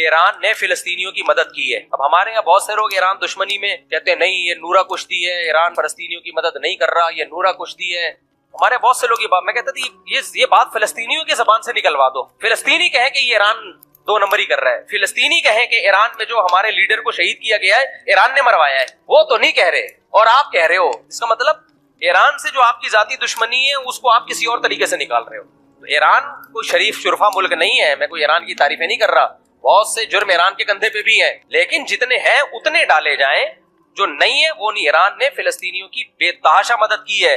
ایران نے فلسطینیوں کی مدد کی ہے. اب ہمارے یہاں بہت سے لوگ ایران دشمنی میں کہتے ہیں نہیں یہ نورا کشتی ہے, ایران فلسطینیوں کی مدد نہیں کر رہا, یہ نورا کشتی ہے. ہمارے بہت سے لوگ یہ بات, میں کہتا تھا یہ بات فلسطینیوں کی زبان سے نکلوا دو. فلسطینی کہیں کہ یہ ایران دو نمبری کر رہا ہے, فلسطینی کہیں کہ ایران میں جو ہمارے لیڈر کو شہید کیا گیا ہے ایران نے مروایا ہے, وہ تو نہیں کہہ رہے اور آپ کہہ رہے ہو. اس کا مطلب ایران سے جو آپ کی ذاتی دشمنی ہے اس کو آپ کسی اور طریقے سے نکال رہے ہو. تو ایران کوئی شریف شرفا ملک نہیں ہے, میں کوئی ایران کی تعریفیں نہیں کر رہا, بہت سے جرم ایران کے کندھے پہ بھی ہیں, لیکن جتنے ہیں اتنے ڈالے جائیں, جو نہیں ہے وہ نہیں. ایران نے فلسطینیوں کی بے تحاشا مدد کی ہے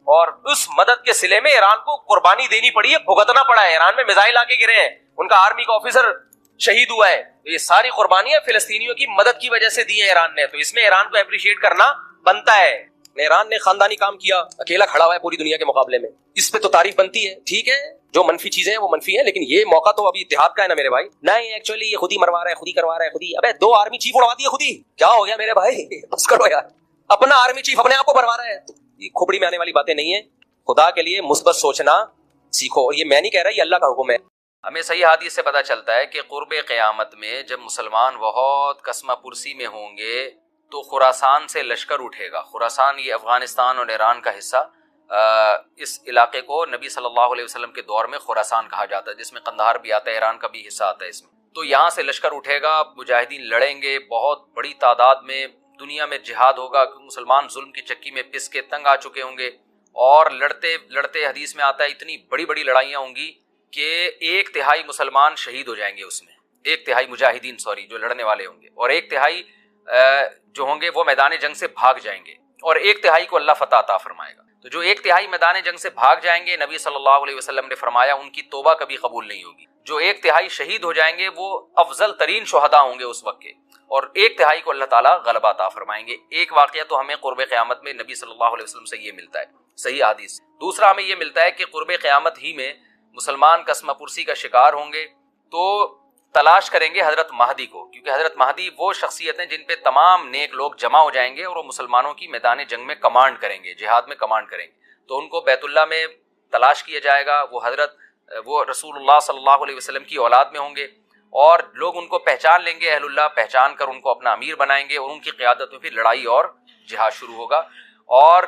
اور اس مدد کے صلے میں ایران کو قربانی دینی پڑی ہے, بھگتنا پڑا ہے. ایران میں میزائل آ کے گرے ہیں, ان کا آرمی کا آفیسر شہید ہوا ہے. تو یہ ساری قربانیاں فلسطینیوں کی مدد کی وجہ سے دی ہیں ایران نے, تو اس میں ایران کو اپریشیٹ کرنا بنتا ہے. ایران نے خاندانی کام کیا, اکیلا کھڑا ہوا ہے پوری دنیا کے مقابلے میں, اس پہ تو تعریف بنتی ہے. ٹھیک ہے جو منفی چیزیں ہیں وہ منفی ہیں, لیکن یہ موقع تو ابھی اتحاد کا ہے نا میرے بھائی. نہیں ایکچولی یہ خود ہی مروا رہا ہے, خود ہی کروا رہا ہے, خود ہی. ابے 2 آرمی چیف اڑوا دیے خود ہی, کیا ہو گیا میرے بھائی, بس کرو یار. اپنا آرمی چیف اپنے آپ کو مروا رہا ہے. یہ کھوپڑی میں آنے والی باتیں نہیں ہیں. خدا کے لیے مثبت سوچنا سیکھو. یہ میں نہیں کہہ رہا, یہ اللہ کا حکم ہے. ہمیں صحیح حدیث سے پتہ چلتا ہے کہ قرب قیامت میں جب مسلمان بہت کسمہ پرسی میں ہوں گے تو خراسان سے لشکر اٹھے گا. خراسان یہ افغانستان اور ایران کا حصہ, اس علاقے کو نبی صلی اللہ علیہ وسلم کے دور میں خراسان کہا جاتا ہے, جس میں قندھار بھی آتا ہے, ایران کا بھی حصہ آتا ہے اس میں. تو یہاں سے لشکر اٹھے گا, مجاہدین لڑیں گے بہت بڑی تعداد میں, دنیا میں جہاد ہوگا, مسلمان ظلم کی چکی میں پس کے تنگ آ چکے ہوں گے, اور لڑتے لڑتے حدیث میں آتا ہے اتنی بڑی بڑی لڑائیاں ہوں گی کہ 1/3 مسلمان شہید ہو جائیں گے اس میں, 1/3 مجاہدین جو لڑنے والے ہوں گے, اور 1/3 جو ہوں گے وہ میدان جنگ سے بھاگ جائیں گے, اور 1/3 کو اللہ فتح عطا فرمائے گا. تو جو 1/3 میدان جنگ سے بھاگ جائیں گے, نبی صلی اللہ علیہ وسلم نے فرمایا ان کی توبہ کبھی قبول نہیں ہوگی. جو 1/3 شہید ہو جائیں گے وہ افضل ترین شہداء ہوں گے اس وقت کے, اور 1/3 کو اللہ تعالیٰ غلبہ عطا فرمائیں گے. ایک واقعہ تو ہمیں قرب قیامت میں نبی صلی اللہ علیہ وسلم سے یہ ملتا ہے, صحیح حدیث. دوسرا ہمیں یہ ملتا ہے کہ قرب قیامت ہی میں مسلمان کسمہ پرسی کا شکار ہوں گے تو تلاش کریں گے حضرت مہدی کو, کیونکہ حضرت مہدی وہ شخصیت ہیں جن پہ تمام نیک لوگ جمع ہو جائیں گے اور وہ مسلمانوں کی میدان جنگ میں کمانڈ کریں گے, جہاد میں کمانڈ کریں گے. تو ان کو بیت اللہ میں تلاش کیا جائے گا. وہ رسول اللہ صلی اللہ علیہ وسلم کی اولاد میں ہوں گے, اور لوگ ان کو پہچان لیں گے, اہل اللہ پہچان کر ان کو اپنا امیر بنائیں گے, اور ان کی قیادت میں پھر لڑائی اور جہاد شروع ہوگا. اور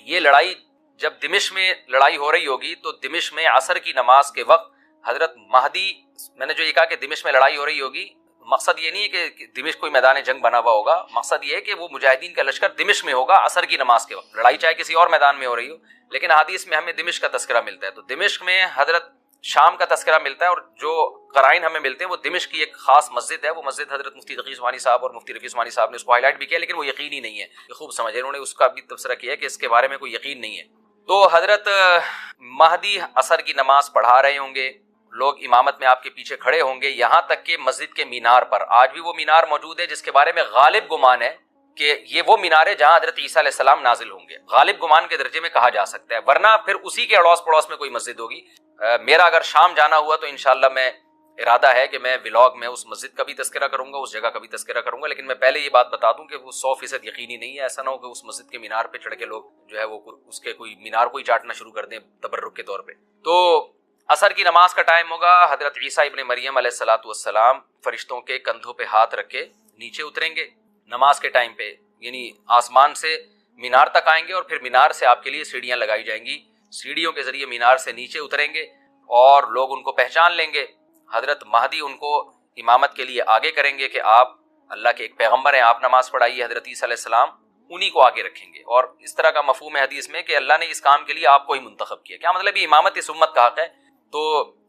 یہ لڑائی جب دمشق میں لڑائی ہو رہی ہوگی تو دمشق میں عصر کی نماز کے وقت حضرت مہدی, میں نے جو یہ کہا کہ دمشق میں لڑائی ہو رہی ہوگی, مقصد یہ نہیں ہے کہ دمشق کوئی میدان جنگ بنا ہوا ہوگا, مقصد یہ ہے کہ وہ مجاہدین کا لشکر دمشق میں ہوگا عصر کی نماز کے وقت. لڑائی چاہے کسی اور میدان میں ہو رہی ہو, لیکن حدیث میں ہمیں دمشق کا تذکرہ ملتا ہے. تو دمشق میں حضرت شام کا تذکرہ ملتا ہے, اور جو قرائن ہمیں ملتے ہیں وہ دمشق کی ایک خاص مسجد ہے. وہ مسجد حضرت مفتی تقی عثمانی صاحب اور مفتی رفیع عثمانی صاحب نے اس کو ہائی لائٹ بھی کیا, لیکن وہ یقینی نہیں ہے, یہ خوب سمجھے, انہوں نے اس کا بھی تبصرہ کیا کہ اس کے بارے میں کوئی یقین نہیں ہے. تو حضرت مہدی عصر کی نماز پڑھا رہے ہوں گے, لوگ امامت میں آپ کے پیچھے کھڑے ہوں گے, یہاں تک کہ مسجد کے مینار پر, آج بھی وہ مینار موجود ہے جس کے بارے میں غالب گمان ہے کہ یہ وہ مینار ہے جہاں حضرت عیسیٰ علیہ السلام نازل ہوں گے. غالب گمان کے درجے میں کہا جا سکتا ہے, ورنہ پھر اسی کے اڑوس پڑوس میں کوئی مسجد ہوگی. میرا اگر شام جانا ہوا تو انشاءاللہ میں ارادہ ہے کہ میں ولاگ میں اس مسجد کا بھی تذکرہ کروں گا, اس جگہ کا بھی تذکرہ کروں گا, لیکن میں پہلے یہ بات بتا دوں کہ وہ 100% یقینی نہیں ہے. ایسا نہ ہو کہ اس مسجد کے مینار پہ چڑھ کے لوگ جو ہے وہ اس کے کوئی مینار کو ہی چاٹنا شروع کر دیں تبرک کے طور پہ. تو عصر کی نماز کا ٹائم ہوگا, حضرت عیسیٰ ابن مریم علیہ الصلوۃ والسلام فرشتوں کے کندھوں پہ ہاتھ رکھ کے نیچے اتریں گے نماز کے ٹائم پہ, یعنی آسمان سے مینار تک آئیں گے, اور پھر مینار سے آپ کے لیے سیڑھیاں لگائی جائیں گی, سیڑھیوں کے ذریعے مینار سے نیچے اتریں گے, اور لوگ ان کو پہچان لیں گے. حضرت مہدی ان کو امامت کے لیے آگے کریں گے کہ آپ اللہ کے ایک پیغمبر ہیں, آپ نماز پڑھائیے. حضرت عیسیٰ علیہ السلام انہی کو آگے رکھیں گے, اور اس طرح کا مفہوم ہے حدیث میں کہ اللہ نے اس کام کے لیے آپ کو ہی منتخب کیا. کیا مطلب یہ امامت اس امت کا حق ہے. تو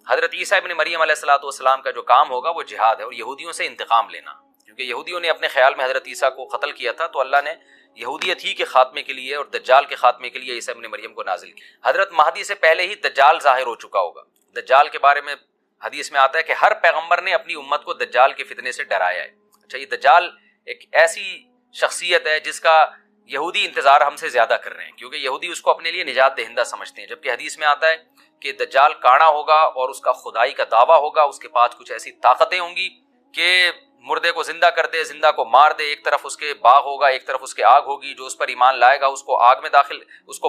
حضرت عیسیٰ ابن مریم علیہ الصلوۃ والسلام کا جو کام ہوگا وہ جہاد ہے, اور یہودیوں سے انتقام لینا, کیونکہ یہودیوں نے اپنے خیال میں حضرت عیسیٰ کو قتل کیا تھا, تو اللہ نے یہودیت ہی کے خاتمے کے لیے اور دجال کے خاتمے کے لیے عیسیٰ ابن مریم کو نازل کیا. حضرت مہدی سے پہلے ہی دجال ظاہر ہو چکا ہوگا. دجال کے بارے میں حدیث میں آتا ہے کہ ہر پیغمبر نے اپنی امت کو دجال کے فتنے سے ڈرایا ہے. اچھا, یہ دجال ایک ایسی شخصیت ہے جس کا یہودی انتظار ہم سے زیادہ کر رہے ہیں, کیونکہ یہودی اس کو اپنے لیے نجات دہندہ سمجھتے ہیں, جبکہ حدیث میں آتا ہے کہ دجال کانا ہوگا اور اس کا خدائی کا دعویٰ ہوگا, اس کے پاس کچھ ایسی طاقتیں ہوں گی کہ مردے کو زندہ کر دے، زندہ کو مار دے، ایک طرف اس کے باغ ہوگا، ایک طرف اس کے آگ ہوگی، جو اس پر ایمان لائے گا اس کو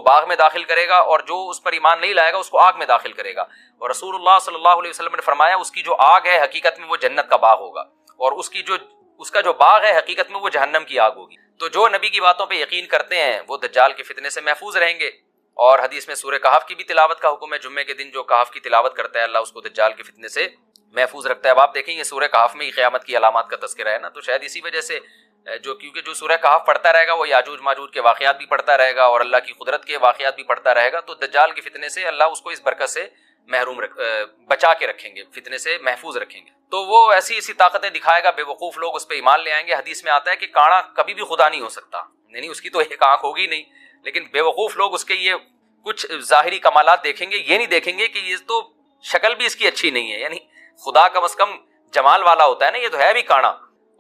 باغ میں داخل کرے گا، اور جو اس پر ایمان نہیں لائے گا اس کو آگ میں داخل کرے گا۔ اور رسول اللہ صلی اللہ علیہ وسلم نے فرمایا اس کی جو آگ ہے حقیقت میں وہ جنت کا باغ ہوگا، اور اس کا جو باغ ہے حقیقت میں وہ جہنم کی آگ ہوگی۔ تو جو نبی کی باتوں پہ یقین کرتے ہیں وہ دجال کے فتنے سے محفوظ رہیں گے۔ اور حدیث میں سورہ کہف کی بھی تلاوت کا حکم ہے، جمعے کے دن جو کہف کی تلاوت کرتا ہے اللہ اس کو دجال کے فتنے سے محفوظ رکھتا ہے۔ اب آپ دیکھیں یہ سورہ کہف میں ہی قیامت کی علامات کا تذکرہ ہے نا، تو شاید اسی وجہ سے کیونکہ جو سورہ کہف پڑھتا رہے گا وہ یاجوج ماجوج کے واقعات بھی پڑھتا رہے گا اور اللہ کی قدرت کے واقعات بھی پڑھتا رہے گا، تو دجال کے فتنے سے اللہ اس کو اس برکت سے بچا کے رکھیں گے، فتنے سے محفوظ رکھیں گے۔ تو وہ ایسی طاقتیں دکھائے گا، بے وقوف لوگ اس پہ ایمان لے آئیں گے۔ حدیث میں آتا ہے کہ کاڑا کبھی بھی خدا نہیں ہو سکتا، یعنی اس کی تو ایک آنکھ ہوگی نہیں، لیکن بے وقوف لوگ اس کے یہ کچھ ظاہری کمالات دیکھیں گے، یہ نہیں دیکھیں گے کہ یہ تو شکل بھی اس کی اچھی نہیں ہے، یعنی خدا کم از کم جمال والا ہوتا ہے نا، یہ تو ہے بھی کانا،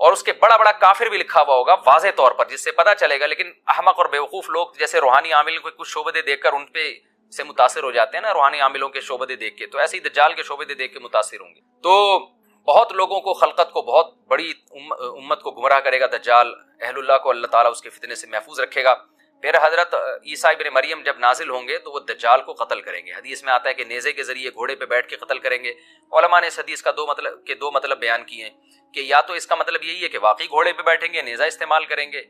اور اس کے بڑا بڑا کافر بھی لکھا ہوا ہوگا واضح طور پر جس سے پتہ چلے گا۔ لیکن احمق اور بیوقوف لوگ جیسے روحانی عامل کو کچھ شعبدے دیکھ کر ان پہ سے متاثر ہو جاتے ہیں نا، روحانی عاملوں کے شعبدے دیکھ کے، تو ایسے ہی دجال کے شعبدے دیکھ کے متاثر ہوں گے۔ تو بہت لوگوں کو، خلقت کو، بہت بڑی امت کو گمراہ کرے گا دجال، اہل اللہ کو اللہ تعالیٰ اس کے فتنے سے محفوظ رکھے گا۔ پھر حضرت عیسیٰ ابن مریم جب نازل ہوں گے تو وہ دجال کو قتل کریں گے۔ حدیث میں آتا ہے کہ نیزے کے ذریعے گھوڑے پہ بیٹھ کے قتل کریں گے۔ علماء نے اس حدیث کا دو مطلب بیان کیے ہیں کہ یا تو اس کا مطلب یہی ہے کہ واقعی گھوڑے پہ بیٹھیں گے، نیزہ استعمال کریں گے،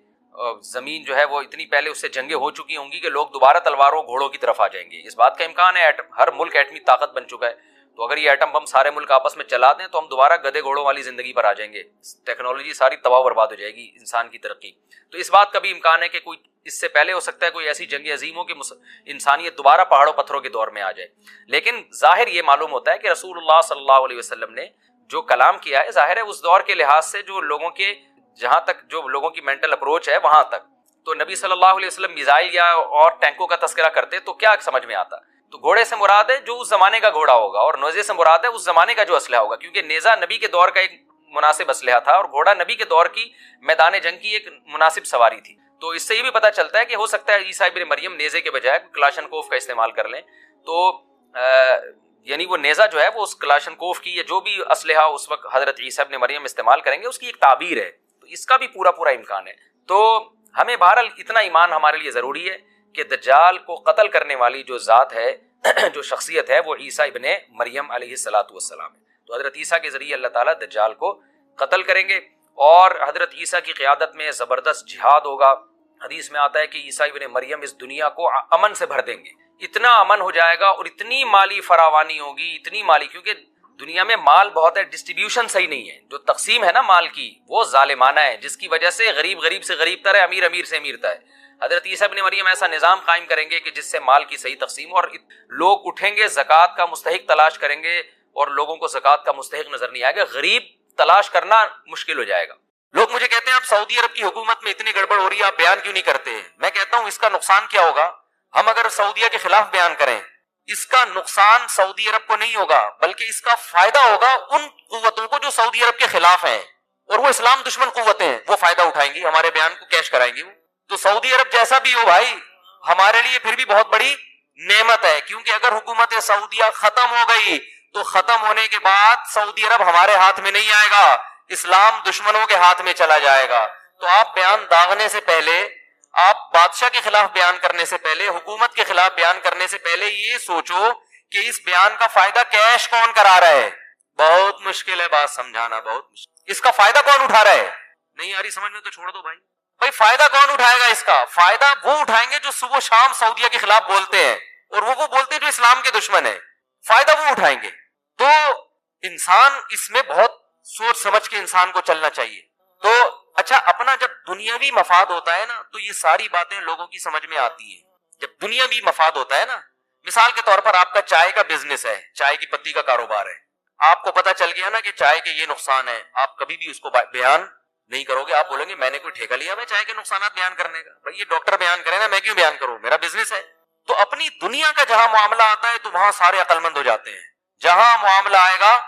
زمین جو ہے وہ اتنی پہلے اس سے جنگیں ہو چکی ہوں گی کہ لوگ دوبارہ تلواروں گھوڑوں کی طرف آ جائیں گے۔ اس بات کا امکان ہے، ہر ملک ایٹمی طاقت بن چکا ہے، تو اگر یہ ایٹم بم سارے ملک آپس میں چلا دیں تو ہم دوبارہ گدے گھوڑوں والی زندگی پر آ جائیں گے، ٹیکنالوجی ساری تباہ و برباد ہو جائے گی، انسان کی ترقی۔ تو اس بات کا بھی امکان ہے کہ کوئی اس سے پہلے ہو سکتا ہے کوئی ایسی جنگ عظیم ہو کہ انسانیت دوبارہ پہاڑوں پتھروں کے دور میں آ جائے۔ لیکن ظاہر یہ معلوم ہوتا ہے کہ رسول اللہ صلی اللہ علیہ وسلم نے جو کلام کیا ہے، ظاہر ہے اس دور کے لحاظ سے جو لوگوں کے جہاں تک جو لوگوں کی مینٹل اپروچ ہے وہاں تک، تو نبی صلی اللہ علیہ وسلم میزائل یا اور ٹینکوں کا تذکرہ کرتے تو کیا سمجھ میں آتا؟ تو گھوڑے سے مراد ہے جو اس زمانے کا گھوڑا ہوگا، اور نیزے سے مراد ہے اس زمانے کا جو اسلحہ ہوگا، کیونکہ نیزہ نبی کے دور کا ایک مناسب اسلحہ تھا اور گھوڑا نبی کے دور کی میدان جنگ کی ایک مناسب سواری تھی۔ تو اس سے یہ بھی پتہ چلتا ہے کہ ہو سکتا ہے عیسیٰ ابن مریم نیزے کے بجائے کلاشن کوف کا استعمال کر لیں، تو یعنی وہ نیزہ جو ہے وہ اس کلاشن کوف کی یا جو بھی اسلحہ اس وقت حضرت عیسیٰ ابن مریم استعمال کریں گے اس کی ایک تعبیر ہے، تو اس کا بھی پورا امکان ہے۔ تو ہمیں بہرحال اتنا ایمان ہمارے لیے ضروری ہے کہ دجال کو قتل کرنے والی جو ذات ہے، جو شخصیت ہے، وہ عیسیٰ ابن مریم علیہ الصلوۃ والسلام ہے۔ تو حضرت عیسیٰ کے ذریعے اللہ تعالیٰ دجال کو قتل کریں گے، اور حضرت عیسیٰ کی قیادت میں زبردست جہاد ہوگا۔ حدیث میں آتا ہے کہ عیسیٰ ابن مریم اس دنیا کو امن سے بھر دیں گے، اتنا امن ہو جائے گا اور اتنی مالی فراوانی ہوگی، اتنی مالی، کیونکہ دنیا میں مال بہت ہے، ڈسٹریبیوشن صحیح نہیں ہے، جو تقسیم ہے نا مال کی وہ ظالمانہ ہے، جس کی وجہ سے غریب غریب سے غریب تر ہے، امیر امیر سے امیر تر ہے۔ حضرت عیسیٰ ابن مریم ایسا نظام قائم کریں گے کہ جس سے مال کی صحیح تقسیم، اور لوگ اٹھیں گے زکوٰۃ کا مستحق تلاش کریں گے، اور لوگوں کو زکوٰۃ کا مستحق نظر نہیں آئے گا، غریب تلاش کرنا مشکل ہو جائے گا۔ لوگ مجھے کہتے ہیں آپ سعودی عرب کی حکومت میں اتنی گڑبڑ ہو رہی ہے، آپ بیان کیوں نہیں کرتے؟ میں کہتا ہوں اس کا نقصان کیا ہوگا؟ ہم اگر سعودیہ کے خلاف بیان کریں، اس کا نقصان سعودی عرب کو نہیں ہوگا، بلکہ اس کا فائدہ ہوگا ان قوتوں کو جو سعودی عرب کے خلاف ہیں، اور وہ اسلام دشمن قوتیں ہیں، وہ فائدہ اٹھائیں گی، ہمارے بیان کو کیش کرائیں گی۔ تو سعودی عرب جیسا بھی ہو بھائی، ہمارے لیے پھر بھی بہت بڑی نعمت ہے، کیونکہ اگر حکومت سعودیہ ختم ہو گئی تو ختم ہونے کے بعد سعودی عرب ہمارے ہاتھ میں نہیں آئے گا، اسلام دشمنوں کے ہاتھ میں چلا جائے گا۔ تو آپ بیان داغنے سے پہلے، آپ بادشاہ کے خلاف بیان کرنے سے پہلے، حکومت کے خلاف بیان کرنے سے پہلے یہ سوچو کہ اس بیان کا فائدہ کیش کون کرا رہا ہے۔ بہت مشکل ہے بات سمجھانا، بہت مشکل۔ اس کا فائدہ کون اٹھا رہا ہے؟ نہیں آ رہی سمجھ میں تو چھوڑ دو بھائی۔ فائدہ کون اٹھائے گا؟ اس کا فائدہ وہ اٹھائیں گے جو صبح شام سعودیہ کے خلاف بولتے ہیں، اور وہ بولتے ہیں جو اسلام کے دشمن ہیں، فائدہ وہ اٹھائیں گے۔ تو انسان اس میں بہت سوچ سمجھ کے انسان کو چلنا چاہیے۔ تو اچھا، اپنا جب دنیاوی مفاد ہوتا ہے نا تو یہ ساری باتیں لوگوں کی سمجھ میں آتی ہیں۔ جب دنیاوی مفاد ہوتا ہے نا، مثال کے طور پر آپ کا چائے کا بزنس ہے، چائے کی پتی کا کاروبار ہے، آپ کو پتا چل گیا نا کہ چائے کے یہ نقصان ہے، آپ کبھی بھی اس کو بیان نہیں کرو گے، آپ بولیں گے میں نے کوئی ٹھیکہ لیا ہے چائے کے نقصانات بیان کرنے کا؟ بھائی یہ ڈاکٹر بیان کرے نا، میں کیوں بیان کروں، میرا بزنس ہے۔ تو اپنی دنیا کا جہاں معاملہ آتا ہے تو وہاں سارے عقل مند ہو جاتے ہیں، جہاں معاملہ آئے گا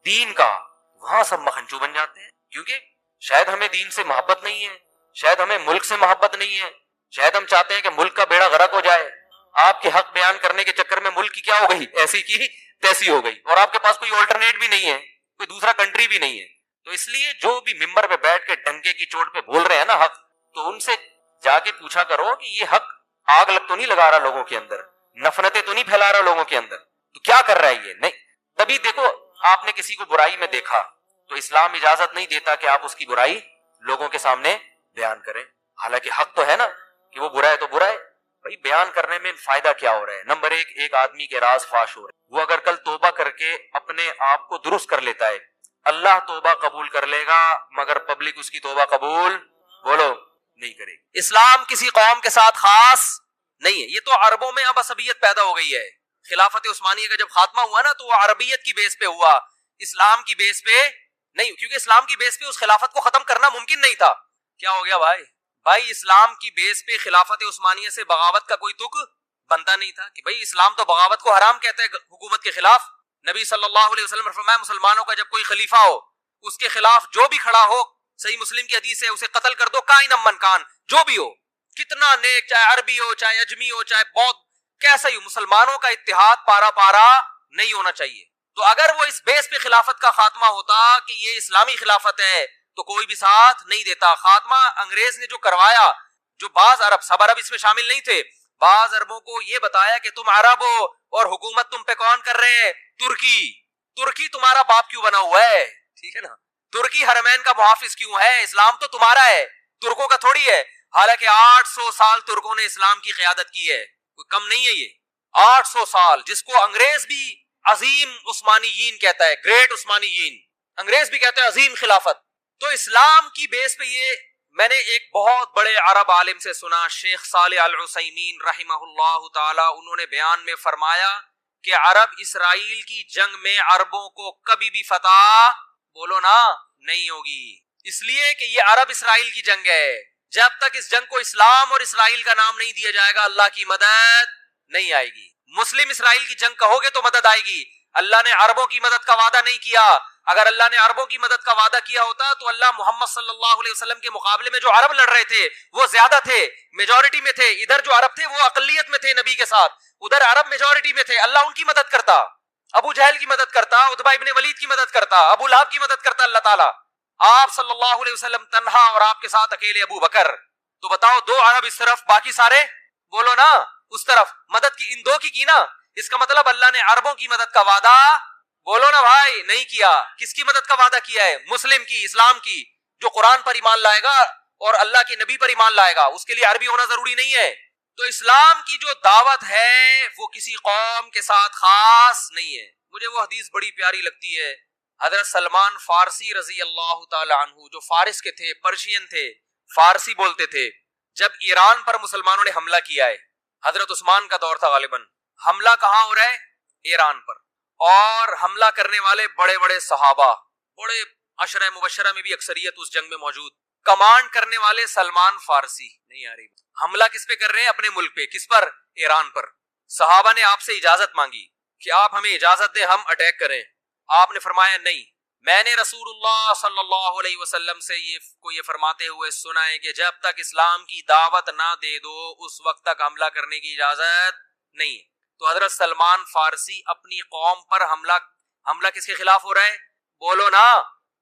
دین کا وہاں سب مکھنچو بن جاتے ہیں، کیونکہ شاید ہمیں دین سے محبت نہیں ہے، شاید ہمیں ملک سے محبت نہیں ہے، شاید ہم چاہتے ہیں کہ ملک کا بیڑا غرق ہو جائے۔ آپ کے حق بیان کرنے کے چکر میں ملک کی کیا ہو گئی، ایسی کی تیسی ہو گئی، اور آپ کے پاس کوئی آلٹرنیٹ بھی نہیں ہے، کوئی دوسرا کنٹری بھی نہیں ہے۔ تو اس لیے جو بھی ممبر پہ بیٹھ کے ڈنکے کی چوٹ پہ بول رہے ہیں نا حق، تو ان سے جا کے پوچھا کرو کہ یہ حق آگ لگ تو نہیں لگا رہا لوگوں کے اندر، نفرتیں تو نہیں پھیلا رہا لوگوں کے اندر، تو کیا کر رہا ہے یہ؟ نہیں. تبھی دیکھو آپ نے کسی کو برائی میں دیکھا تو اسلام اجازت نہیں دیتا کہ آپ اس کی برائی لوگوں کے سامنے بیان کریں، حالانکہ حق تو ہے نا کہ وہ برا ہے تو برا ہے. بھائی بیان کرنے میں فائدہ کیا ہو رہا ہے؟ نمبر ایک آدمی کے راز فاش ہو رہے ہیں، وہ اگر کل توبہ کر کے اپنے آپ کو درست کر لیتا ہے، اللہ توبہ قبول کر لے گا، مگر پبلک اس کی توبہ قبول بولو نہیں کرے گی. اسلام کسی قوم کے ساتھ خاص نہیں ہے. یہ تو عربوں میں اب عصبیت پیدا ہو گئی ہے. خلافت عثمانیہ کا جب خاتمہ ہوا نا تو وہ عربیت کی بیس پہ ہوا، اسلام کی بیس پہ نہیں، کیونکہ اسلام کی بیس پہ اس خلافت کو ختم کرنا ممکن نہیں تھا. کیا ہو گیا بھائی اسلام کی بیس پہ خلافت عثمانیہ سے بغاوت کا کوئی تک بنتا نہیں تھا کہ بھائی اسلام تو بغاوت کو حرام کہتا ہے حکومت کے خلاف. نبی صلی اللہ علیہ وسلم نے فرمایا مسلمانوں کا جب کوئی خلیفہ ہو اس کے خلاف جو بھی کھڑا ہو، صحیح مسلم کی حدیث ہے، اسے قتل کر دو کائن من کان، جو بھی ہو، کتنا نیک، چاہے عربی ہو، چاہے اجمی ہو، چاہے بودھ، کیسا ہی ہو، مسلمانوں کا اتحاد پارا پارا نہیں ہونا چاہیے. تو اگر وہ اس بیس پہ خلافت کا خاتمہ ہوتا کہ یہ اسلامی خلافت ہے تو کوئی بھی ساتھ نہیں دیتا. خاتمہ انگریز نے جو کروایا، جو بعض عرب، سب عرب اس میں شامل نہیں تھے، بعض عربوں کو یہ بتایا کہ تم عرب ہو اور حکومت تم پہ کون کر رہے ہیں؟ ترکی تمہارا باپ کیوں بنا ہوا ہے؟ ٹھیک ہے نا، ترکی حرمین کا محافظ کیوں ہے؟ اسلام تو تمہارا ہے، ترکوں کا تھوڑی ہے. حالانکہ 800 سال ترکوں نے اسلام کی قیادت کی ہے، کوئی کم نہیں ہے یہ 800 سال، جس کو انگریز بھی عظیم عثمانیین کہتا ہے، گریٹ عثمانیین، انگریز بھی کہتا ہے عظیم خلافت. تو اسلام کی بیس پہ یہ میں نے ایک بہت بڑے عرب عالم سے سنا، شیخ صالح العثیمین رحمہ اللہ تعالی، انہوں نے بیان میں فرمایا کہ عرب اسرائیل کی جنگ میں عربوں کو کبھی بھی فتح بولو نا نہیں ہوگی، اس لیے کہ یہ عرب اسرائیل کی جنگ ہے. جب تک اس جنگ کو اسلام اور اسرائیل کا نام نہیں دیا جائے گا اللہ کی مدد نہیں آئے گی. مسلم اسرائیل کی جنگ کہو گے تو مدد آئے گی. اللہ نے عربوں کی مدد کا وعدہ نہیں کیا. اگر اللہ نے عربوں کی مدد کا وعدہ کیا ہوتا تو اللہ محمد صلی اللہ علیہ وسلم کے مقابلے میں جو عرب لڑ رہے تھے وہ زیادہ تھے، میجورٹی میں تھے. ادھر جو عرب تھے وہ اقلیت میں تھے نبی کے ساتھ، ادھر عرب میجورٹی میں تھے. اللہ ان کی مدد کرتا، ابو جہل کی مدد کرتا، عتبہ ابن ولید کی مدد کرتا، ابو لہب کی مدد کرتا اللہ تعالیٰ. آپ صلی اللہ علیہ وسلم تنہا اور آپ کے ساتھ اکیلے ابو بکر. تو بتاؤ، دو عرب اس طرف، باقی سارے بولو نا اس طرف. مدد کی ان دو کی نا. اس کا مطلب اللہ نے عربوں کی مدد کا وعدہ بولو نا بھائی نہیں کیا. کس کی مدد کا وعدہ کیا ہے؟ مسلم کی، اسلام کی. جو قرآن پر ایمان لائے گا اور اللہ کے نبی پر ایمان لائے گا اس کے لیے عربی ہونا ضروری نہیں ہے. تو اسلام کی جو دعوت ہے وہ کسی قوم کے ساتھ خاص نہیں ہے. مجھے وہ حدیث بڑی پیاری لگتی ہے. حضرت سلمان فارسی رضی اللہ تعالی عنہ، جو فارس کے تھے، پرشین تھے، فارسی بولتے تھے، جب ایران پر مسلمانوں نے حملہ کیا ہے، حضرت عثمان کا دور تھا غالباً، حملہ کہاں ہو رہا ہے؟ ایران پر. اور حملہ کرنے والے بڑے بڑے صحابہ، بڑے عشرہ مبشرہ میں بھی اکثریت اس جنگ میں موجود. کمانڈ کرنے والے سلمان فارسی. نہیں آ رہی. حملہ کس پہ کر رہے ہیں؟ اپنے ملک پہ. کس پر؟ ایران پر. صحابہ نے آپ سے اجازت مانگی کہ آپ ہمیں اجازت دیں ہم اٹیک کریں. آپ نے فرمایا نہیں. میں نے رسول اللہ صلی اللہ علیہ وسلم سے یہ فرماتے ہوئے سنا ہے کہ جب تک اسلام کی دعوت نہ دے دو اس وقت تک حملہ کرنے کی اجازت نہیں. تو حضرت سلمان فارسی اپنی قوم پر حملہ کس کے خلاف ہو رہا ہے؟ بولو نا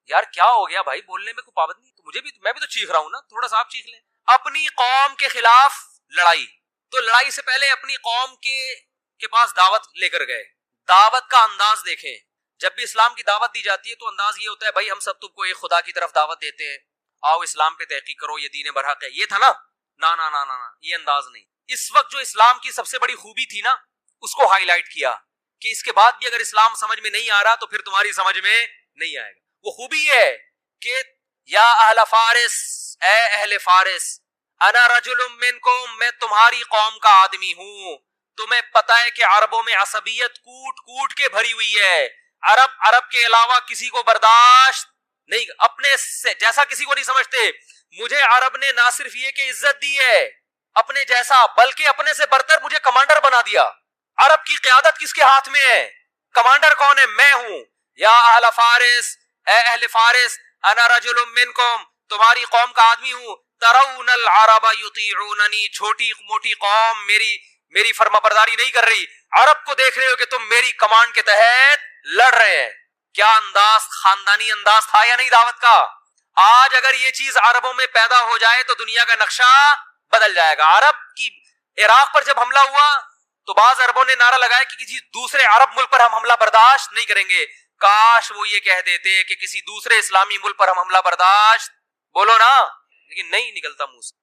یار، کیا ہو گیا بھائی؟ بولنے میں کوئی پابند نہیں. تو میں بھی تو چیخ رہا ہوں نا، تھوڑا سا آپ چیخ لیں. اپنی قوم کے خلاف لڑائی. تو لڑائی سے پہلے اپنی قوم کے پاس دعوت لے کر گئے. دعوت کا انداز دیکھیں. جب بھی اسلام کی دعوت دی جاتی ہے تو انداز یہ ہوتا ہے بھائی ہم سب تم کو ایک خدا کی طرف دعوت دیتے ہیں، آؤ اسلام پہ تحقیق کرو، یہ دین برحق ہے. یہ تھا نا؟ نا، یہ انداز نہیں. اس وقت جو اسلام کی سب سے بڑی خوبی تھی نا اس کو ہائی لائٹ کیا کہ اس کے بعد بھی اگر اسلام سمجھ میں نہیں آ رہا تو پھر تمہاری سمجھ میں نہیں آئے گا. وہ خوبی ہے کہ یا اہل فارس، اے اہل فارس، انا رجل منکم، میں تمہاری قوم کا آدمی ہوں. تمہیں پتہ ہے کہ عربوں میں عصبیت کوٹ کوٹ کے بھری ہوئی ہے. عرب کے علاوہ کسی کو برداشت نہیں، اپنے سے جیسا کسی کو نہیں سمجھتے. مجھے عرب نے نہ صرف یہ کہ عزت دی ہے اپنے جیسا، بلکہ اپنے سے برتر مجھے کمانڈر بنا دیا. عرب کی قیادت کس کے ہاتھ میں ہے؟ کمانڈر کون ہے؟ میں ہوں. یا اہل فارس، اے اہل فارس، انا رجل منکم، تمہاری قوم کا آدمی ہوں. ترون العرب یطیعوننی، چھوٹی موٹی قوم میری فرما برداری نہیں کر رہی. عرب کو دیکھ رہے ہو کہ تم میری کمانڈ کے تحت لڑ رہے ہیں. کیا انداز، خاندانی انداز تھا یا نہیں دعوت کا؟ آج اگر یہ چیز عربوں میں پیدا ہو جائے تو دنیا کا نقشہ بدل جائے گا. عرب کی عراق پر جب حملہ ہوا تو بعض عربوں نے نعرہ لگایا کہ کسی دوسرے عرب ملک پر ہم حملہ برداشت نہیں کریں گے. کاش وہ یہ کہہ دیتے کہ کسی دوسرے اسلامی ملک پر ہم حملہ برداشت، بولو نا، لیکن نہیں نکلتا منہ سے.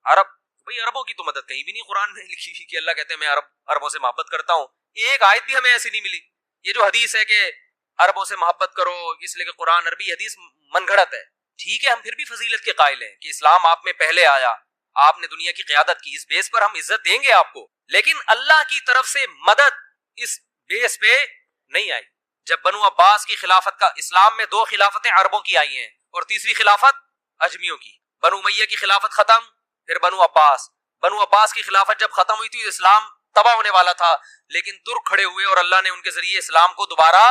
عرب بھئی عربوں کی تو مدد کہیں بھی نہیں قرآن میں لکھی ہوئی کہ اللہ کہتے ہیں میں عربوں سے محبت کرتا ہوں. ایک آیت بھی ہمیں ایسی نہیں ملی. یہ جو حدیث ہے کہ عربوں سے محبت کرو اس لیے کہ قرآن عربی، حدیث من گھڑت ہے. ٹھیک ہے ہم پھر بھی فضیلت کے قائل ہیں کہ اسلام آپ میں پہلے آیا، آپ نے دنیا کی قیادت کی، اس بیس پر ہم عزت دیں گے آپ کو، لیکن اللہ کی طرف سے مدد اس بیس پہ نہیں آئی. جب بنو عباس کی خلافت کا، اسلام میں 2 خلافتیں عربوں کی آئی ہیں اور تیسری خلافت اجمیوں کی. بنو امیہ کی خلافت ختم، پھر بنو عباس کی خلافت جب ختم ہوئی تھی اسلام تباہ ہونے والا تھا، لیکن ترک کھڑے ہوئے اور اللہ نے ان کے ذریعے اسلام کو دوبارہ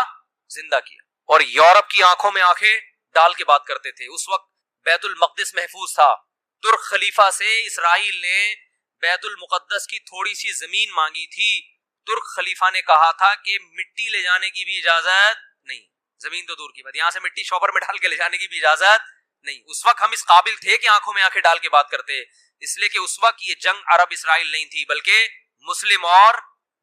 زندہ کیا. اور یورپ کی آنکھوں میں آنکھیں ڈال کے بات کرتے تھے. اس وقت بیت المقدس محفوظ تھا. ترک خلیفہ سے اسرائیل نے بیت المقدس کی تھوڑی سی زمین مانگی تھی. ترک خلیفہ نے کہا تھا کہ مٹی لے جانے کی بھی اجازت نہیں، زمین تو دور کی بات، یہاں سے مٹی شوپر میں ڈال کے لے جانے کی بھی اجازت نہیں. اس وقت ہم اس قابل تھے کہ آنکھوں میں آنکھیں ڈال کے بات کرتے، اس لیے کہ اس وقت یہ جنگ عرب اسرائیل نہیں تھی بلکہ مسلم اور،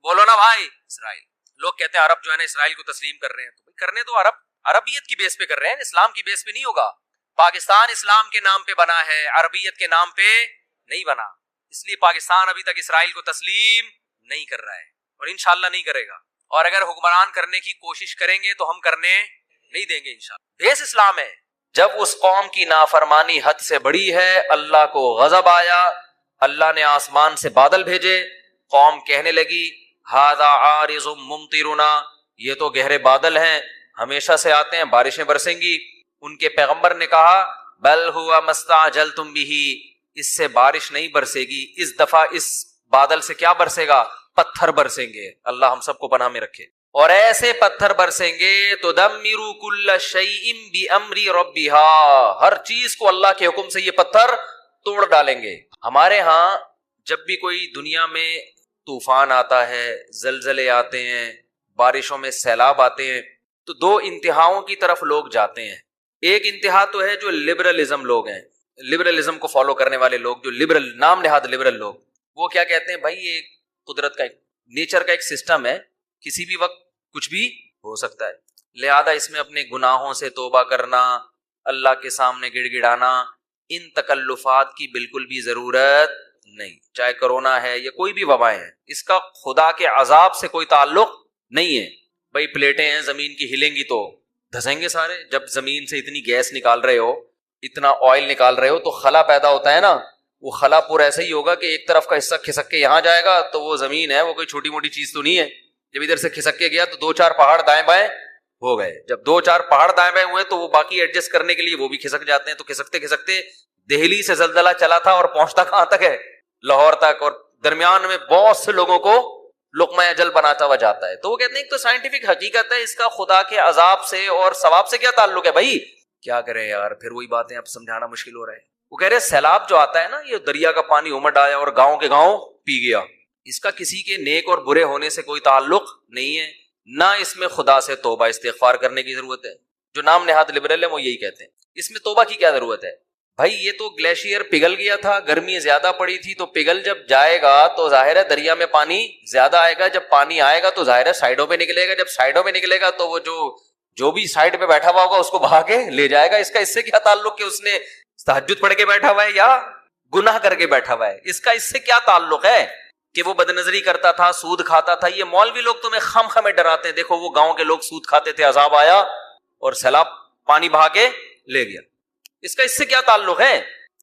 بولو نا بھائی، اسرائیل. لوگ کہتے ہیں عرب جو ہے نا اسرائیل کو تسلیم کر رہے ہیں، تو کرنے تو عربیت کی بیس پہ کر رہے ہیں، اسلام کی بیس پہ نہیں ہوگا. پاکستان اسلام کے نام پہ بنا ہے، عربیت کے نام پہ نہیں بنا. اس لیے پاکستان ابھی تک اسرائیل کو تسلیم نہیں کر رہا ہے اور انشاءاللہ نہیں کرے گا. اور اگر حکمران کرنے کی کوشش کریں گے تو ہم کرنے نہیں دیں گے انشاءاللہ. بیس اسلام ہے. جب اس قوم کی نافرمانی حد سے بڑی ہے، اللہ کو غضب آیا، اللہ نے آسمان سے بادل بھیجے، قوم کہنے لگی ھذا عارض ممطرنا، یہ تو گہرے بادل ہیں، ہمیشہ سے آتے ہیں، بارشیں برسیں گی. ان کے پیغمبر نے کہا بل ہوا مستعجلتم بہ، اس سے بارش نہیں برسے گی، اس دفعہ اس بادل سے کیا برسے گا؟ پتھر برسیں گے. اللہ ہم سب کو پناہ میں رکھے. اور ایسے پتھر برسیں گے تدمر کل شیء بامر ربها، ہر چیز کو اللہ کے حکم سے یہ پتھر توڑ ڈالیں گے. ہمارے ہاں جب بھی کوئی دنیا میں طوفان آتا ہے، زلزلے آتے ہیں، بارشوں میں سیلاب آتے ہیں، تو 2 انتہاؤں کی طرف لوگ جاتے ہیں. ایک انتہا تو ہے جو لبرلزم لوگ ہیں، لبرلزم کو فالو کرنے والے لوگ، جو لبرل، نام نہاد لبرل لوگ، وہ کیا کہتے ہیں بھائی یہ قدرت کا نیچر کا ایک سسٹم ہے، کسی بھی وقت کچھ بھی ہو سکتا ہے، لہذا اس میں اپنے گناہوں سے توبہ کرنا، اللہ کے سامنے گڑ گڑانا، ان تکلفات کی بالکل بھی ضرورت نہیں. چاہے کرونا ہے یا کوئی بھی وبائیں ہیں، اس کا خدا کے عذاب سے کوئی تعلق نہیں ہے. بھائی پلیٹیں ہیں زمین کی، ہلیں گی تو دھسیں گے سارے. جب زمین سے اتنی گیس نکال رہے ہو، اتنا آئل نکال رہے ہو، تو خلا پیدا ہوتا ہے نا، وہ خلا پور ایسا ہی ہوگا کہ ایک طرف کا حصہ کھسک کے یہاں جائے گا، تو وہ زمین ہے، وہ کوئی چھوٹی موٹی چیز تو نہیں ہے. جب ادھر سے کھسک کے گیا تو 2-4 پہاڑ دائیں بائیں ہو گئے. جب 2-4 پہاڑ دائیں بائیں ہوئے تو وہ باقی ایڈجسٹ کرنے کے لیے وہ بھی کھسک جاتے ہیں. تو کھسکتے کھسکتے دہلی سے زلزلہ چلا تھا اور پہنچتا کہاں تک ہے؟ لاہور تک، اور درمیان میں بہت سے لوگوں کو لقمہ اجل بناتا ہوا جاتا ہے. تو وہ کہتے ہیں ایک تو سائنٹیفک حقیقت ہے، اس کا خدا کے عذاب سے اور ثواب سے کیا تعلق ہے؟ بھائی کیا کریں یار، پھر وہی باتیں اب سمجھانا مشکل ہو رہا ہے. وہ کہہ رہے سیلاب جو آتا ہے نا، یہ دریا کا پانی امڈ آیا اور گاؤں کے گاؤں پی گیا، اس کا کسی کے نیک اور برے ہونے سے کوئی تعلق نہیں ہے، نہ اس میں خدا سے توبہ استغفار کرنے کی ضرورت ہے. جو نام نہاد لبرل ہے وہ یہی کہتے ہیں اس میں توبہ کی کیا ضرورت ہے. بھائی یہ تو گلیشیئر پگھل گیا تھا، گرمی زیادہ پڑی تھی، تو پگھل جب جائے گا تو ظاہر ہے دریا میں پانی زیادہ آئے گا. جب پانی آئے گا تو ظاہر ہے سائڈوں پہ نکلے گا، جب سائڈوں پہ نکلے گا تو وہ جو بھی سائڈ پہ بیٹھا ہوا ہوگا اس کو بہا کے لے جائے گا. اس سے کیا تعلق کہ اس نے تہجد پڑھ کے بیٹھا ہوا ہے یا گناہ کر کے بیٹھا ہوا ہے؟ اس سے کیا تعلق ہے کہ وہ بدنظری کرتا تھا، سود کھاتا تھا؟ یہ مولوی لوگ تمہیں خم خمے ڈراتے ہیں، دیکھو وہ گاؤں کے لوگ سود کھاتے تھے، عذاب آیا اور سیلاب پانی بہا کے لے گیا. اس سے کیا تعلق ہے؟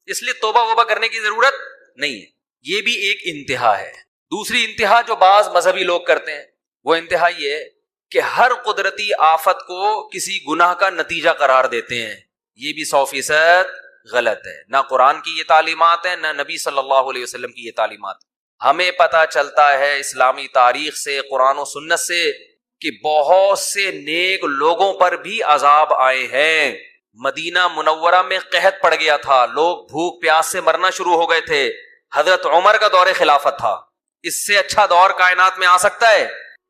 اس لیے توبہ وبہ کرنے کی ضرورت نہیں ہے. یہ بھی ایک انتہا ہے. دوسری انتہا جو بعض مذہبی لوگ کرتے ہیں وہ انتہا یہ ہے کہ ہر قدرتی آفت کو کسی گناہ کا نتیجہ قرار دیتے ہیں. یہ بھی 100% غلط ہے. نہ قرآن کی یہ تعلیمات ہے، نہ نبی صلی اللہ علیہ وسلم کی یہ تعلیمات. ہمیں پتہ چلتا ہے اسلامی تاریخ سے، قرآن و سنت سے، کہ بہت سے نیک لوگوں پر بھی عذاب آئے ہیں. مدینہ منورہ میں قحط پڑ گیا تھا، لوگ بھوک پیاس سے مرنا شروع ہو گئے تھے. حضرت عمر کا دور خلافت تھا. اس سے اچھا دور کائنات میں آ سکتا ہے؟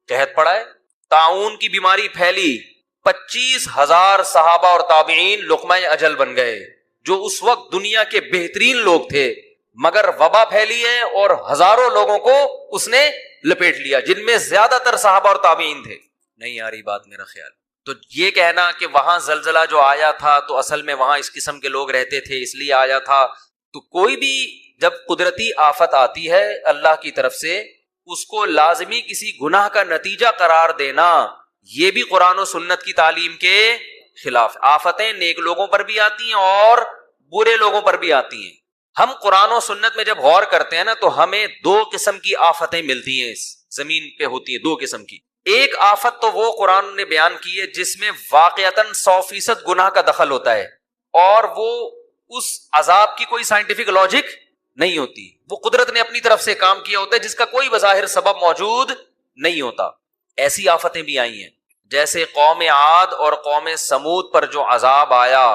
قحط پڑا ہے، طاعون کی بیماری پھیلی، 25,000 صحابہ اور تابعین لقمہ اجل بن گئے، جو اس وقت دنیا کے بہترین لوگ تھے، مگر وبا پھیلی ہے اور ہزاروں لوگوں کو اس نے لپیٹ لیا، جن میں زیادہ تر صحابہ اور تابعین تھے۔ نہیں آ رہی بات میرا خیال؟ تو یہ کہنا کہ وہاں زلزلہ جو آیا تھا تو اصل میں وہاں اس قسم کے لوگ رہتے تھے اس لیے آیا تھا، تو کوئی بھی جب قدرتی آفت آتی ہے اللہ کی طرف سے، اس کو لازمی کسی گناہ کا نتیجہ قرار دینا، یہ بھی قرآن و سنت کی تعلیم کے خلاف۔ آفتیں نیک لوگوں پر بھی آتی ہیں اور برے لوگوں پر بھی آتی ہیں۔ ہم قرآن و سنت میں جب غور کرتے ہیں نا تو ہمیں 2 قسم کی آفتیں ملتی ہیں، اس زمین پہ ہوتی ہیں 2 قسم کی۔ ایک آفت تو وہ قرآن نے بیان کی ہے جس میں واقعتاً 100% گناہ کا دخل ہوتا ہے، اور وہ اس عذاب کی کوئی سائنٹیفک لاجک نہیں ہوتی، وہ قدرت نے اپنی طرف سے کام کیا ہوتا ہے جس کا کوئی بظاہر سبب موجود نہیں ہوتا۔ ایسی آفتیں بھی آئی ہیں، جیسے قوم عاد اور قوم سمود پر جو عذاب آیا،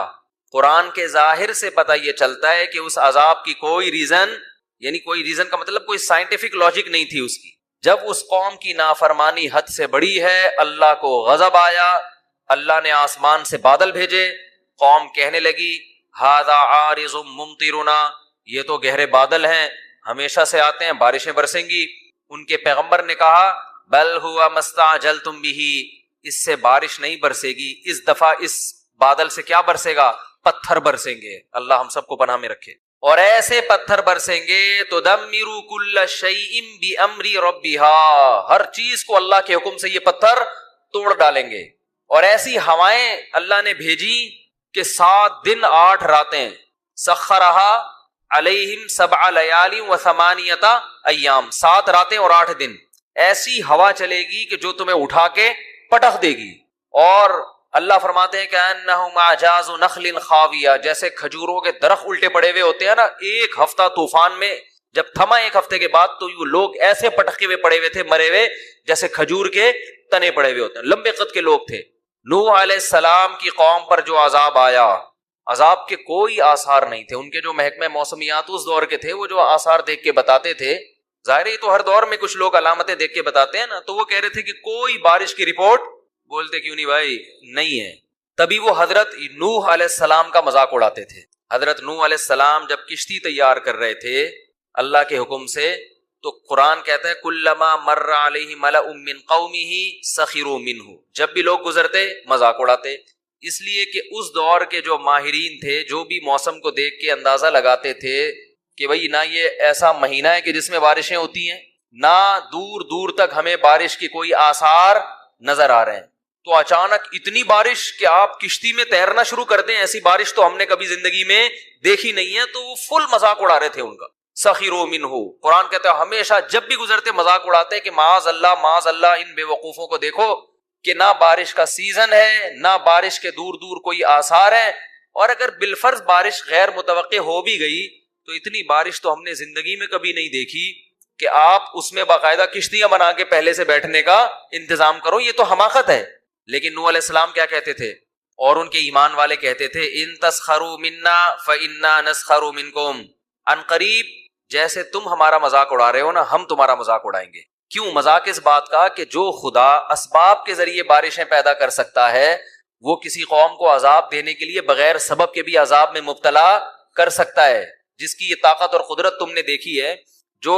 قرآن کے ظاہر سے پتہ یہ چلتا ہے کہ اس عذاب کی کوئی ریزن، یعنی کوئی ریزن کا مطلب کوئی سائنٹیفک لاجک نہیں تھی اس کی۔ جب اس قوم کی نافرمانی حد سے بڑی ہے، اللہ کو غضب آیا، اللہ نے آسمان سے بادل بھیجے، قوم کہنے لگی ھذا عارض ممطرنا، یہ تو گہرے بادل ہیں، ہمیشہ سے آتے ہیں، بارشیں برسیں گی۔ ان کے پیغمبر نے کہا بل ہوا ما استعجلتم بہ، اس سے بارش نہیں برسے گی، اس دفعہ اس بادل سے کیا برسے گا؟ پتھر برسیں گے۔ اللہ ہم سب کو پناہ میں رکھے۔ اور ایسے پتھر برسیں گے تدمر کل شیء بامر ربها، ہر چیز کو اللہ کے حکم سے یہ پتھر توڑ ڈالیں گے۔ اور ایسی ہوائیں اللہ نے بھیجی کہ 7 دن 8 راتیں، سخرها علیہم 7 لیال و8 ایام، 7 راتیں اور 8 دن ایسی ہوا چلے گی کہ جو تمہیں اٹھا کے پٹخ دے گی۔ اور اللہ فرماتے ہیں کہ انہم اعجاز نخل خاویہ، جیسے کھجوروں کے درخت الٹے پڑے ہوئے ہوتے ہیں نا، ایک ہفتہ طوفان میں جب تھما، 1 ہفتے کے بعد تو وہ لوگ ایسے پٹکے ہوئے پڑے ہوئے تھے، مرے ہوئے، جیسے کھجور کے تنے پڑے ہوئے ہوتے ہیں، لمبے قد کے لوگ تھے۔ نوح علیہ السلام کی قوم پر جو عذاب آیا، عذاب کے کوئی آثار نہیں تھے۔ ان کے جو محکمہ موسمیات اس دور کے تھے، وہ جو آثار دیکھ کے بتاتے تھے، ظاہر ہے تو ہر دور میں کچھ لوگ علامتیں دیکھ کے بتاتے ہیں نا، تو وہ کہہ رہے تھے کہ کوئی بارش کی رپورٹ، بولتے کیوں نہیں بھائی، نہیں ہے۔ تبھی وہ حضرت نوح علیہ السلام کا مذاق اڑاتے تھے۔ حضرت نوح علیہ السلام جب کشتی تیار کر رہے تھے اللہ کے حکم سے، تو قرآن کہتا ہے کلما مر علیہ ملأ من قومہ سخروا منہ، جب بھی لوگ گزرتے مذاق اڑاتے، اس لیے کہ اس دور کے جو ماہرین تھے، جو بھی موسم کو دیکھ کے اندازہ لگاتے تھے کہ بھئی نہ یہ ایسا مہینہ ہے کہ جس میں بارشیں ہوتی ہیں، نہ دور دور تک ہمیں بارش کی کوئی آثار نظر آ رہے ہیں، تو اچانک اتنی بارش کہ آپ کشتی میں تیرنا شروع کر دیں، ایسی بارش تو ہم نے کبھی زندگی میں دیکھی نہیں ہے۔ تو وہ فل مذاق اڑا رہے تھے ان کا، سخروا منہ۔ قرآن کہتا ہے ہمیشہ جب بھی گزرتے مذاق اڑاتے کہ معاذ اللہ ان بے وقوفوں کو دیکھو کہ نہ بارش کا سیزن ہے، نہ بارش کے دور دور کوئی آثار ہے، اور اگر بالفرض بارش غیر متوقع ہو بھی گئی تو اتنی بارش تو ہم نے زندگی میں کبھی نہیں دیکھی کہ آپ اس میں باقاعدہ کشتیاں بنا کے پہلے سے بیٹھنے کا انتظام کرو، یہ تو حماقت ہے۔ لیکن نوح علیہ السلام کیا کہتے تھے، اور ان کے ایمان والے کہتے تھے ان تسخروا منا فانا نسخر منکم، ان قریب جیسے تم ہمارا مذاق اڑا رہے ہو نا، ہم تمہارا مذاق اڑائیں گے۔ کیوں مذاق؟ اس بات کا کہ جو خدا اسباب کے ذریعے بارشیں پیدا کر سکتا ہے، وہ کسی قوم کو عذاب دینے کے لیے بغیر سبب کے بھی عذاب میں مبتلا کر سکتا ہے، جس کی یہ طاقت اور قدرت تم نے دیکھی ہے، جو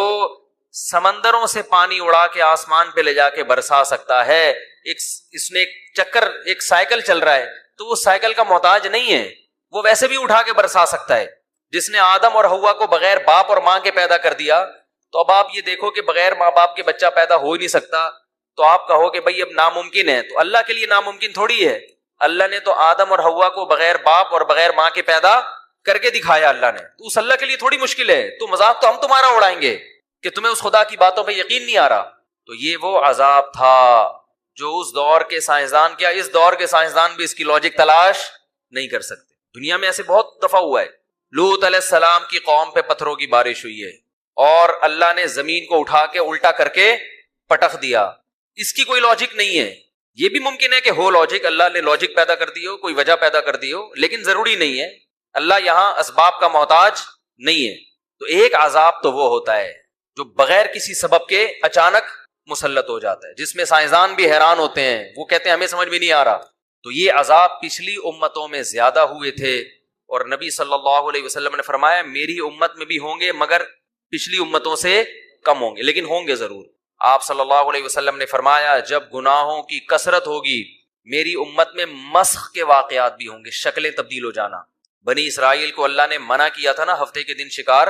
سمندروں سے پانی اڑا کے آسمان پہ لے جا کے برسا سکتا ہے۔ اس میں ایک چکر، ایک سائیکل چل رہا ہے، تو وہ سائیکل کا محتاج نہیں ہے، وہ ویسے بھی اٹھا کے برسا سکتا ہے۔ جس نے آدم اور حوا کو بغیر باپ اور ماں کے پیدا کر دیا، تو اب آپ یہ دیکھو کہ بغیر ماں باپ کے بچہ پیدا ہو ہی نہیں سکتا، تو آپ کہو کہ بھئی اب ناممکن ہے، تو اللہ کے لیے ناممکن تھوڑی ہے۔ اللہ نے تو آدم اور حوا کو بغیر باپ اور بغیر ماں کے پیدا کر کے دکھایا اللہ نے، تو اس اللہ کے لیے تھوڑی مشکل ہے۔ تو مذاق تو ہم تمہارا اڑائیں گے کہ تمہیں اس خدا کی باتوں پہ یقین نہیں آ رہا۔ تو یہ وہ عذاب تھا جو اس دور کے سائنسدان، کیا اس دور کے سائنسدان بھی اس کی لاجک تلاش نہیں کر سکتے۔ دنیا میں ایسے بہت دفعہ ہوا ہے۔ لوط علیہ السلام کی قوم پہ پتھروں کی بارش ہوئی ہے، اور اللہ نے زمین کو اٹھا کے الٹا کر کے پٹخ دیا، اس کی کوئی لاجک نہیں ہے۔ یہ بھی ممکن ہے کہ ہو لاجک، اللہ نے لاجک پیدا کر دی ہو، کوئی وجہ پیدا کر دی ہو، لیکن ضروری نہیں ہے۔ اللہ یہاں اسباب کا محتاج نہیں ہے۔ تو ایک عذاب تو وہ ہوتا ہے جو بغیر کسی سبب کے اچانک مسلط ہو جاتا ہے، جس میں سائنسدان بھی حیران ہوتے ہیں، وہ کہتے ہیں ہمیں سمجھ میں نہیں آ رہا۔ تو یہ عذاب پچھلی امتوں میں زیادہ ہوئے تھے، اور نبی صلی اللہ علیہ وسلم نے فرمایا میری امت میں بھی ہوں گے مگر پچھلی امتوں سے کم ہوں گے، لیکن ہوں گے ضرور۔ آپ صلی اللہ علیہ وسلم نے فرمایا جب گناہوں کی کثرت ہوگی میری امت میں مسخ کے واقعات بھی ہوں گے، شکلیں تبدیل ہو جانا۔ بنی اسرائیل کو اللہ نے منع کیا تھا نا ہفتے کے دن شکار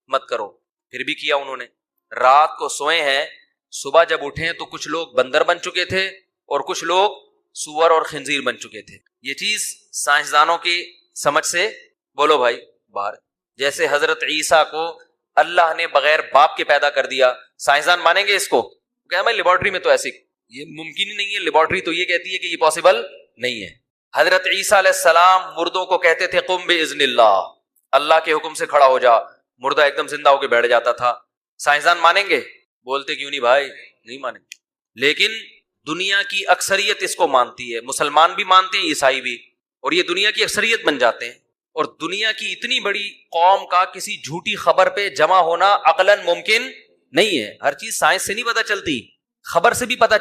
مت کرو، پھر بھی کیا انہوں نے۔ رات کو سوئے ہیں، صبح جب اٹھیں تو کچھ لوگ بندر بن چکے تھے اور کچھ لوگ سور اور خنزیر بن چکے تھے۔ یہ چیز سائنسدانوں کی سمجھ سے بولو بھائی باہر۔ جیسے حضرت عیسیٰ کو اللہ نے بغیر باپ کے پیدا کر دیا، سائنسدان مانیں گے اس کو؟ کہ ہمیں لیبارٹری میں تو ایسی یہ ممکن ہی نہیں ہے، لیبارٹری تو یہ کہتی ہے کہ یہ پاسبل نہیں ہے۔ حضرت عیسیٰ علیہ السلام مردوں کو کہتے تھے قم باذن اللہ، اللہ کے حکم سے کھڑا ہو جا، مردہ ایک دم زندہ ہو کے بیٹھ جاتا تھا۔ سائنسدان مانیں گے؟ بولتے کیوں نہیں بھائی، نہیں مانیں گے۔ لیکن دنیا کی اکثریت اس کو مانتی ہے، مسلمان بھی مانتے ہیں، عیسائی بھی، اور یہ دنیا کی اکثریت بن جاتے ہیں۔ اور دنیا کی اتنی بڑی قوم کا کسی جھوٹی خبر پہ جمع ہونا عقلاً ممکن نہیں ہے۔ ہر چیز سائنس سے نہیں پتہ چلتی، خبر سے بھی پتہ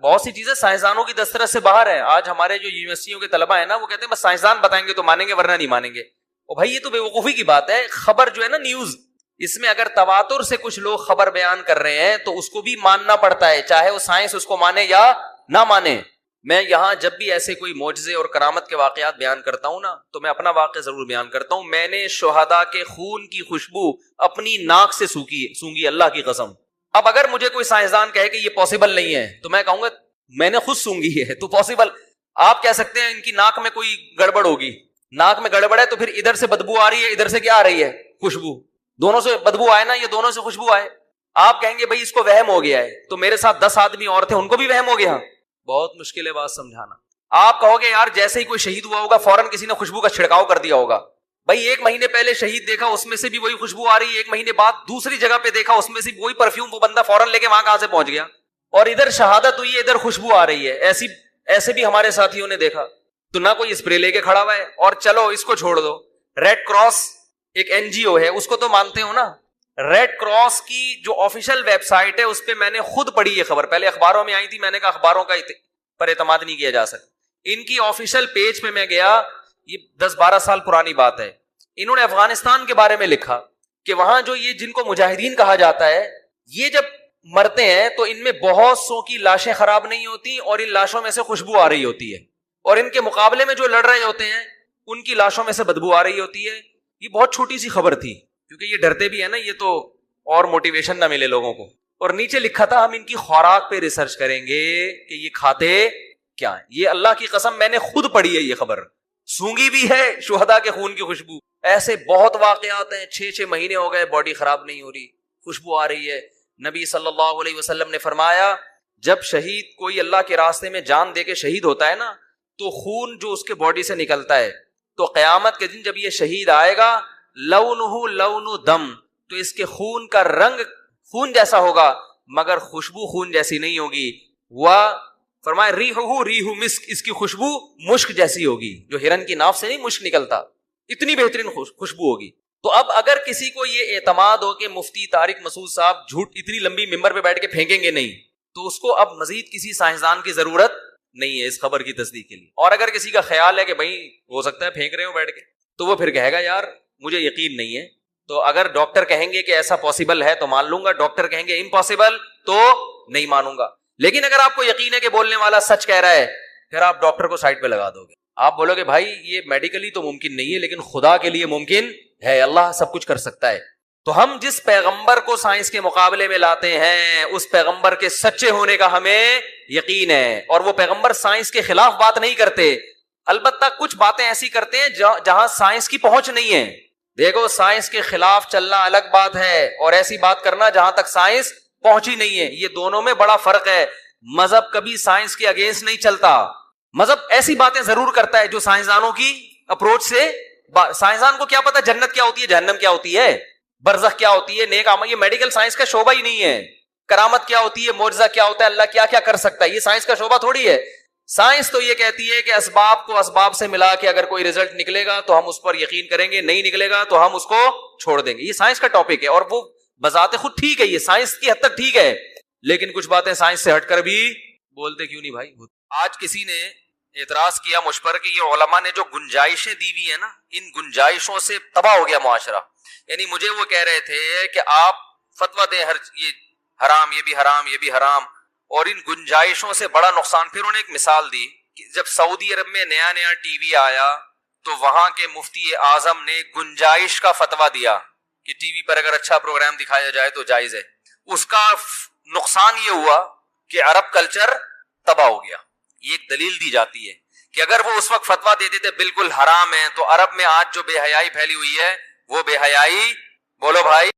بہت سی چیزیں سائنسدانوں کی دسترس سے باہر ہیں۔ آج ہمارے جو یونیورسٹیوں کے طلبہ ہیں نا، وہ کہتے ہیں بس سائنسدان بتائیں گے تو مانیں گے ورنہ نہیں مانیں گے۔ اور بھائی یہ تو بے وقوفی کی بات ہے۔ خبر جو ہے نا نیوز، اس میں اگر تواتر سے کچھ لوگ خبر بیان کر رہے ہیں تو اس کو بھی ماننا پڑتا ہے، چاہے وہ سائنس اس کو مانے یا نہ مانے۔ میں یہاں جب بھی ایسے کوئی معجزے اور کرامت کے واقعات بیان کرتا ہوں نا تو میں اپنا واقعہ ضرور بیان کرتا ہوں۔ میں نے شہداء کے خون کی خوشبو اپنی ناک سے سونگھی، اللہ کی قسم۔ اب اگر مجھے کوئی سائنسدان کہے کہ یہ پاسبل نہیں ہے تو میں کہوں گا میں نے خود سونگھی ہے تو پاسبل۔ آپ کہہ سکتے ہیں ان کی ناک میں کوئی گڑبڑ ہوگی، ناک میں گڑبڑ ہے تو پھر ادھر سے بدبو آ رہی ہے، ادھر سے کیا آ رہی ہے؟ خوشبو۔ دونوں سے بدبو آئے نا، یہ دونوں سے خوشبو آئے۔ آپ کہیں گے بھائی اس کو وہم ہو گیا ہے، تو میرے ساتھ 10 آدمی اور تھے، ان کو بھی وہم ہو گیا۔ بہت مشکل ہے بات سمجھانا۔ آپ کہو گے یار جیسے ہی کوئی شہید ہوا ہوگا فوراً کسی نے خوشبو کا چھڑکاؤ کر دیا ہوگا۔ بھائی 1 مہینے پہلے شہید دیکھا، اس میں سے بھی وہی خوشبو آ رہی ہے، 1 مہینے بعد دوسری جگہ پہ دیکھا، اس میں سے وہی پرفیوم، وہ بندہ فوراً لے کے وہاں کہاں سے پہنچ گیا؟ اور ادھر شہادت ہوئی ہے، ادھر خوشبو آ رہی ہے۔ ایسے بھی ہمارے ساتھیوں نے دیکھا، تو نہ کوئی اسپرے لے کے کھڑا ہوا ہے، اور چلو اس کو چھوڑ دو، ریڈ کراس ایک NGO ہے، اس کو تو مانتے ہو نا۔ ریڈ کراس کی جو آفیشیل ویب سائٹ ہے اس پہ میں نے خود پڑھی یہ خبر، پہلے اخباروں میں آئی تھی، میں نے کہا اخباروں کا پر اعتماد نہیں کیا جا سکتا۔ ان کی آفیشیل پیج پہ میں گیا، یہ 10-12 سال پرانی بات ہے، انہوں نے افغانستان کے بارے میں لکھا کہ وہاں جو یہ جن کو مجاہدین کہا جاتا ہے، یہ جب مرتے ہیں تو ان میں بہت سو کی لاشیں خراب نہیں ہوتی اور ان لاشوں میں سے خوشبو آ رہی ہوتی ہے، اور ان کے مقابلے میں جو لڑ رہے ہوتے ہیں ان کی لاشوں میں سے بدبو آ رہی ہوتی ہے۔ یہ بہت چھوٹی سی خبر تھی کیونکہ یہ ڈرتے بھی ہیں نا، یہ تو اور موٹیویشن نہ ملے لوگوں کو۔ اور نیچے لکھا تھا ہم ان کی خوراک پہ ریسرچ کریں گے کہ یہ کھاتے کیا ہے۔ یہ اللہ کی قسم میں نے خود پڑھی ہے یہ خبر، سونگی بھی ہے، شہداء کے خون کی خوشبو۔ ایسے بہت واقعات ہیں، 6 مہینے ہو گئے باڈی خراب نہیں ہو رہی، خوشبو آ رہی ہے۔ نبی صلی اللہ علیہ وسلم نے فرمایا جب شہید کوئی اللہ کے راستے میں جان دے کے شہید ہوتا ہے نا تو خون جو اس کے باڈی سے نکلتا ہے، تو قیامت کے دن جب یہ شہید آئے گا لونہ لون دم، تو اس کے خون کا رنگ خون جیسا ہوگا مگر خوشبو خون جیسی نہیں ہوگی۔ فرمایا ریحہ ریح مسک، اس کی خوشبو مشک جیسی ہوگی، جو ہرن کی ناف سے نہیں مشک نکلتا، اتنی بہترین خوشبو ہوگی۔ تو اب اگر کسی کو یہ اعتماد ہو کہ مفتی طارق مسعود صاحب جھوٹ اتنی لمبی ممبر پہ بیٹھ کے پھینکیں گے نہیں، تو اس کو اب مزید کسی سائنسدان کی ضرورت نہیں ہے اس خبر کی تصدیق کے لیے۔ اور اگر کسی کا خیال ہے کہ بھائی ہو سکتا ہے پھینک رہے ہو بیٹھ کے، تو وہ پھر کہے گا یار مجھے یقین نہیں ہے۔ تو اگر ڈاکٹر کہیں گے کہ ایسا پاسبل ہے تو مان لوں گا، ڈاکٹر کہیں گے امپاسبل تو نہیں مانوں گا۔ لیکن اگر آپ کو یقین ہے کہ بولنے والا سچ کہہ رہا ہے، پھر آپ ڈاکٹر کو سائڈ پہ لگا دو گے، آپ بولو گے بھائی یہ میڈیکلی تو ممکن نہیں ہے لیکن خدا کے لیے ممکن ہے، اللہ سب کچھ کر سکتا ہے۔ تو ہم جس پیغمبر کو سائنس کے مقابلے میں لاتے ہیں اس پیغمبر کے سچے ہونے کا ہمیں یقین ہے، اور وہ پیغمبر سائنس کے خلاف بات نہیں کرتے، البتہ کچھ باتیں ایسی کرتے ہیں جہاں سائنس کی پہنچ نہیں ہے۔ دیکھو سائنس کے خلاف چلنا الگ بات ہے اور ایسی بات کرنا جہاں تک سائنس پہنچی نہیں ہے، یہ دونوں میں بڑا فرق ہے۔ مذہب کبھی سائنس کے اگینسٹ نہیں چلتا، مذہب ایسی باتیں ضرور کرتا ہے جو سائنسدانوں کی اپروچ سے، سائنسدان کو کیا پتا جنت کیا ہوتی ہے، جہنم کیا ہوتی ہے، برزخ کیا ہوتی ہے، نیک عمل، یہ میڈیکل سائنس کا شعبہ ہی نہیں ہے۔ کرامت کیا ہوتی ہے، معجزہ کیا ہوتا ہے، اللہ کیا کیا کر سکتا ہے، یہ سائنس کا شعبہ تھوڑی ہے۔ سائنس تو یہ کہتی ہے کہ اسباب کو اسباب سے ملا کے اگر کوئی رزلٹ نکلے گا تو ہم اس پر یقین کریں گے، نہیں نکلے گا تو ہم اس کو چھوڑ دیں گے، یہ سائنس کا ٹاپک ہے، اور وہ بذات خود ٹھیک ہے، یہ سائنس کی حد تک ٹھیک ہے، لیکن کچھ باتیں سائنس سے ہٹ کر بھی بولتے کیوں نہیں بھائی۔ آج کسی نے اعتراض کیا مجھ پر کہ یہ علماء نے جو گنجائشیں دی ہوئی ہیں نا، ان گنجائشوں سے تباہ ہو گیا معاشرہ. یعنی مجھے وہ کہہ رہے تھے کہ آپ فتویٰ دیں یہ حرام، یہ بھی حرام، یہ بھی حرام، اور ان گنجائشوں سے بڑا نقصان. پھر انہوں نے ایک مثال دی کہ جب سعودی عرب میں نیا نیا ٹی وی آیا تو وہاں کے مفتی اعظم نے گنجائش کا فتویٰ دیا کہ ٹی وی پر اگر اچھا پروگرام دکھایا جائے تو جائز ہے. اس کا نقصان یہ ہوا کہ عرب کلچر تباہ ہو گیا. یہ ایک دلیل دی جاتی ہے کہ اگر وہ اس وقت فتویٰ دیتے تھے بالکل حرام ہے، تو عرب میں آج جو بے حیائی پھیلی ہوئی ہے وہ بے حیائی، بولو بھائی،